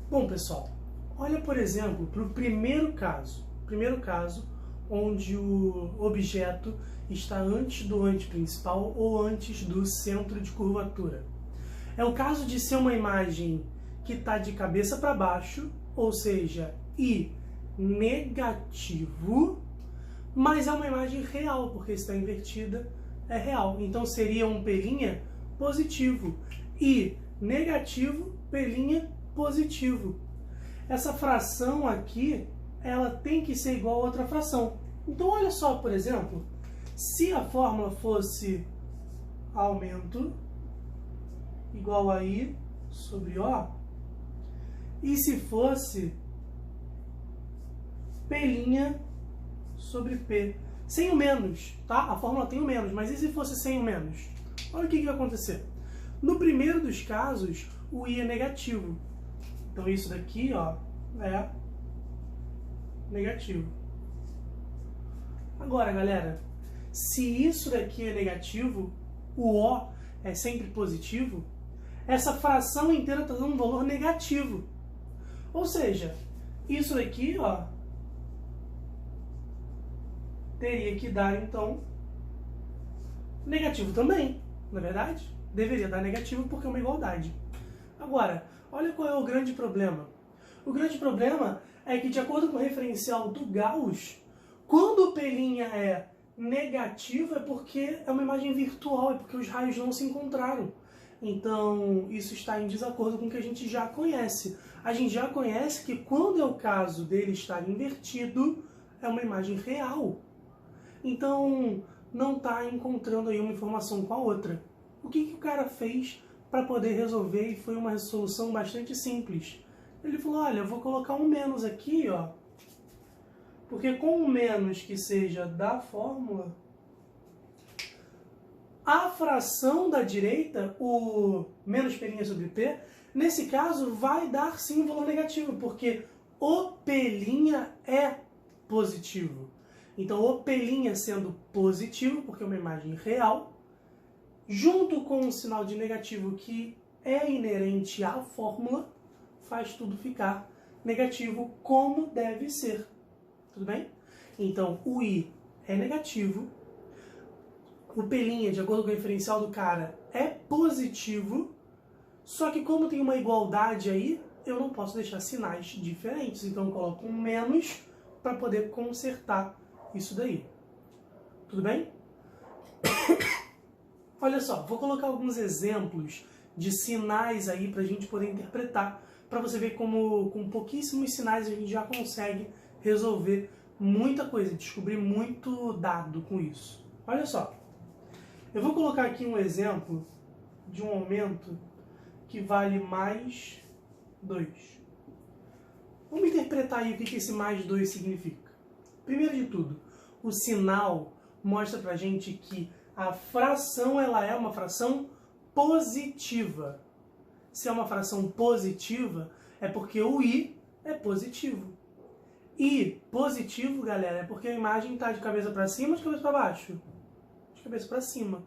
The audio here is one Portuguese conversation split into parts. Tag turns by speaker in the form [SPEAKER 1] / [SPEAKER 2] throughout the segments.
[SPEAKER 1] Bom, pessoal, olha, por exemplo, para o primeiro caso onde o objeto está antes do anteprincipal ou antes do centro de curvatura. É o caso de ser uma imagem que está de cabeça para baixo, ou seja, I negativo, mas é uma imagem real, porque está invertida, é real. Então seria um P' positivo. I negativo, P' positivo. Essa fração aqui, ela tem que ser igual a outra fração. Então olha só, por exemplo, se a fórmula fosse aumento igual a I sobre O, e se fosse P' sobre P, sem o menos, tá? A fórmula tem o menos, mas e se fosse sem o menos? Olha o que vai acontecer. No primeiro dos casos, o I é negativo. Então isso daqui, ó, é negativo. Agora, galera, se isso daqui é negativo, o O é sempre positivo, essa fração inteira está dando um valor negativo. Ou seja, isso daqui, ó, teria que dar, então, negativo também, não é verdade? Deveria dar negativo porque é uma igualdade. Agora, olha qual é o grande problema. O grande problema é que, de acordo com o referencial do Gauss, quando o P' é negativo é porque é uma imagem virtual, é porque os raios não se encontraram. Então, isso está em desacordo com o que a gente já conhece. A gente já conhece que quando é o caso dele estar invertido, é uma imagem real. Então, não está encontrando aí uma informação com a outra. O que o cara fez para poder resolver? E foi uma solução bastante simples. Ele falou, olha, eu vou colocar um menos aqui, ó, porque com o menos que seja da fórmula, a fração da direita, o menos P' sobre P, nesse caso vai dar sim um valor negativo, porque o P' é positivo. Então o P' sendo positivo, porque é uma imagem real, junto com um sinal de negativo que é inerente à fórmula, faz tudo ficar negativo como deve ser. Tudo bem? Então o I é negativo, o P', de acordo com o referencial do cara, é positivo, só que como tem uma igualdade aí, eu não posso deixar sinais diferentes. Então eu coloco um menos para poder consertar isso daí. Tudo bem? Olha só, vou colocar alguns exemplos de sinais aí para a gente poder interpretar, para você ver como com pouquíssimos sinais a gente já consegue resolver muita coisa, descobrir muito dado com isso. Olha só, eu vou colocar aqui um exemplo de um aumento que vale mais 2. Vamos interpretar aí o que esse mais 2 significa. Primeiro de tudo, o sinal mostra pra gente que a fração ela é uma fração positiva. Se é uma fração positiva, é porque o I é positivo. I positivo, galera, é porque a imagem está de cabeça para cima ou de cabeça para baixo? De cabeça para cima.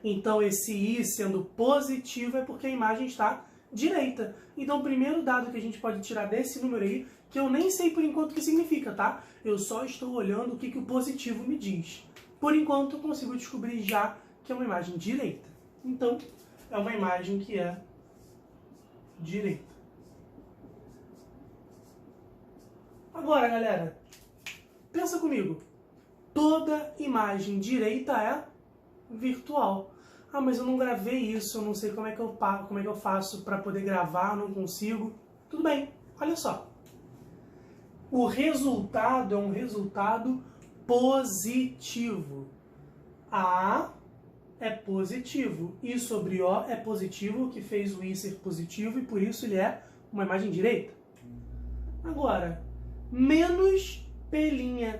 [SPEAKER 1] Então esse I sendo positivo é porque a imagem está direita. Então o primeiro dado que a gente pode tirar desse número aí, que eu nem sei por enquanto o que significa, tá? Eu só estou olhando o que o positivo me diz. Por enquanto eu consigo descobrir já que é uma imagem direita. Então é uma imagem que é direita. Agora, galera, pensa comigo. Toda imagem direita é virtual. Ah, mas eu não gravei isso, eu não sei como é que eu faço para poder gravar, não consigo. Tudo bem, olha só. O resultado é um resultado positivo. A é positivo. I sobre O é positivo, que fez o I ser positivo e por isso ele é uma imagem direita. Agora, menos P'.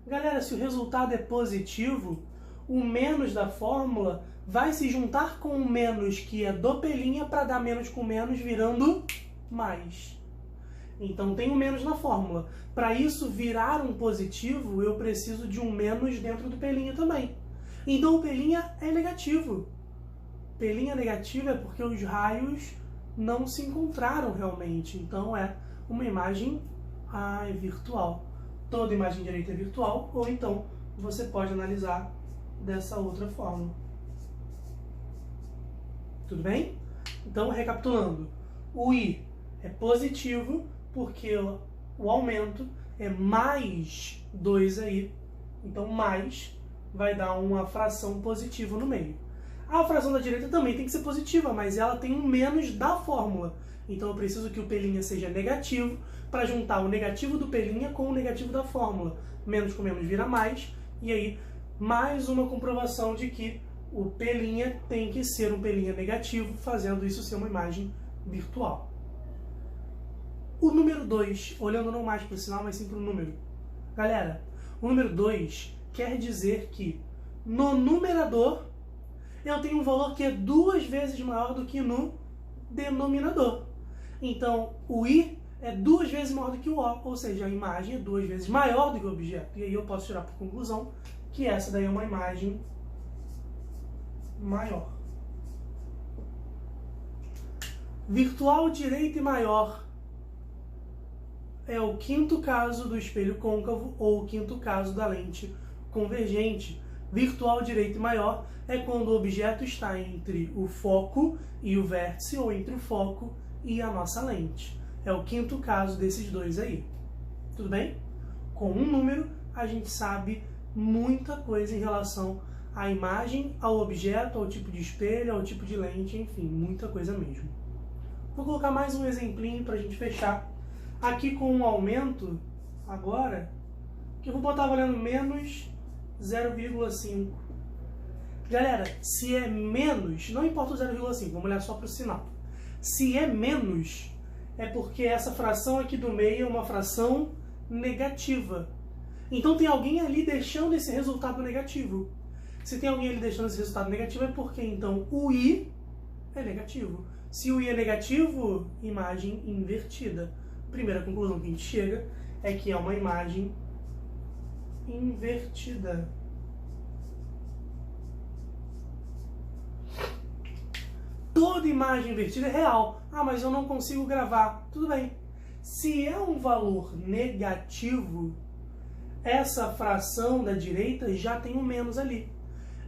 [SPEAKER 1] Galera, se o resultado é positivo, o menos da fórmula vai se juntar com o menos que é do P' para dar menos com menos, virando mais. Então tem um menos na fórmula. Para isso virar um positivo, eu preciso de um menos dentro do P' também. Então o P' é negativo. P' negativo é porque os raios não se encontraram realmente. Então é uma imagem virtual. Toda imagem direita é virtual, ou então você pode analisar dessa outra forma. Tudo bem? Então, recapitulando, o I é positivo porque o aumento é mais 2 aí, então mais vai dar uma fração positiva no meio. A fração da direita também tem que ser positiva, mas ela tem um menos da fórmula. Então eu preciso que o P' seja negativo para juntar o negativo do P' com o negativo da fórmula. Menos com menos vira mais, e aí mais uma comprovação de que o P' tem que ser um P' negativo, fazendo isso ser uma imagem virtual. O número 2, olhando não mais para o sinal, mas sim para o número. Galera, o número 2 quer dizer que no numerador eu tenho um valor que é 2 vezes maior do que no denominador. Então, o I é 2 vezes maior do que o O, ou seja, a imagem é 2 vezes maior do que o objeto. E aí eu posso tirar por conclusão que essa daí é uma imagem maior. Virtual direita e maior é o quinto caso do espelho côncavo ou o quinto caso da lente convergente. Virtual direita e maior é quando o objeto está entre o foco e o vértice, ou entre o foco e a nossa lente. É o quinto caso desses dois aí. Tudo bem? Com um número, a gente sabe muita coisa em relação à imagem, ao objeto, ao tipo de espelho, ao tipo de lente, enfim, muita coisa mesmo. Vou colocar mais um exemplinho para a gente fechar. Aqui com um aumento, agora, que eu vou botar valendo menos 0,5. Galera, se é menos, não importa o 0,5, vamos olhar só para o sinal. Se é menos, é porque essa fração aqui do meio é uma fração negativa. Então tem alguém ali deixando esse resultado negativo. Se tem alguém ali deixando esse resultado negativo, é porque então o I é negativo. Se o I é negativo, imagem invertida. Primeira conclusão que a gente chega é que é uma imagem invertida. Toda imagem invertida é real. Ah, mas eu não consigo gravar. Tudo bem. Se é um valor negativo, essa fração da direita já tem um menos ali.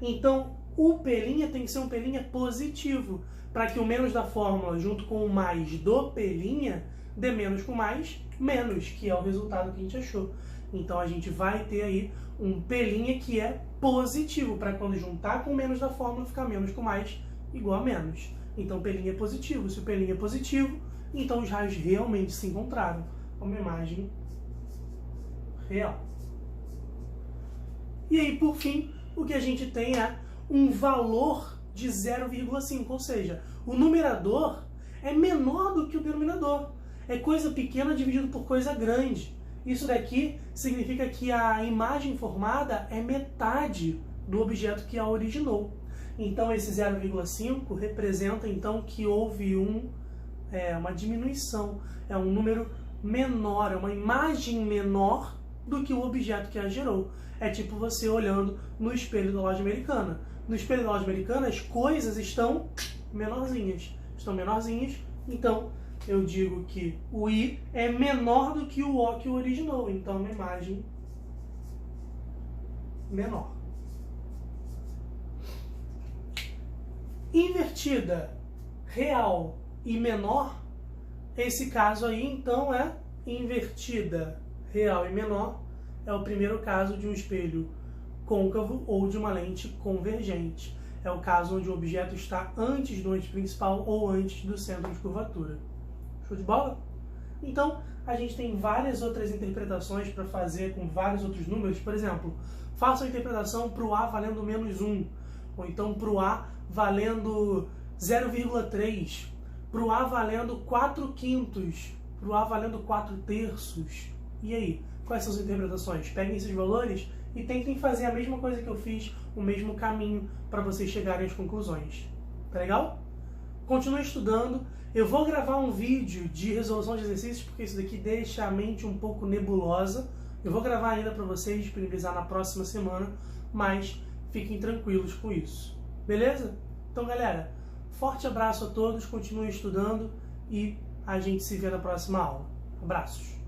[SPEAKER 1] Então, o P' tem que ser um P' positivo, para que o menos da fórmula junto com o mais do P' dê menos com mais, menos, que é o resultado que a gente achou. Então, a gente vai ter aí um P' que é positivo, para quando juntar com o menos da fórmula, ficar menos com mais igual a menos. Então, P' é positivo. Se o P' é positivo, então os raios realmente se encontraram. Uma imagem real. E aí, por fim, o que a gente tem é um valor de 0,5, ou seja, o numerador é menor do que o denominador. É coisa pequena dividido por coisa grande. Isso daqui significa que a imagem formada é metade do objeto que a originou. Então, esse 0,5 representa então que houve uma diminuição. É um número menor, é uma imagem menor do que o objeto que a gerou. É tipo você olhando no espelho da loja americana. No espelho da loja americana, as coisas estão menorzinhas. Então eu digo que o I é menor do que o O que o originou. Então, é uma imagem menor. Invertida, real e menor, esse caso aí, então, é invertida, real e menor, é o primeiro caso de um espelho côncavo ou de uma lente convergente. É o caso onde o objeto está antes do eixo principal ou antes do centro de curvatura. Show de bola? Então, a gente tem várias outras interpretações para fazer com vários outros números. Por exemplo, faça a interpretação para o A valendo menos 1, ou então para o A valendo 0,3, para o A valendo 4/5, para o A valendo 4/3. E aí, quais são as interpretações? Peguem esses valores e tentem fazer a mesma coisa que eu fiz, o mesmo caminho para vocês chegarem às conclusões. Tá legal? Continue estudando. Eu vou gravar um vídeo de resolução de exercícios, porque isso daqui deixa a mente um pouco nebulosa. Eu vou gravar ainda para vocês, disponibilizar na próxima semana, mas fiquem tranquilos com isso. Beleza? Então, galera, Forte abraço a todos, continuem estudando e a gente se vê na próxima aula. Abraços!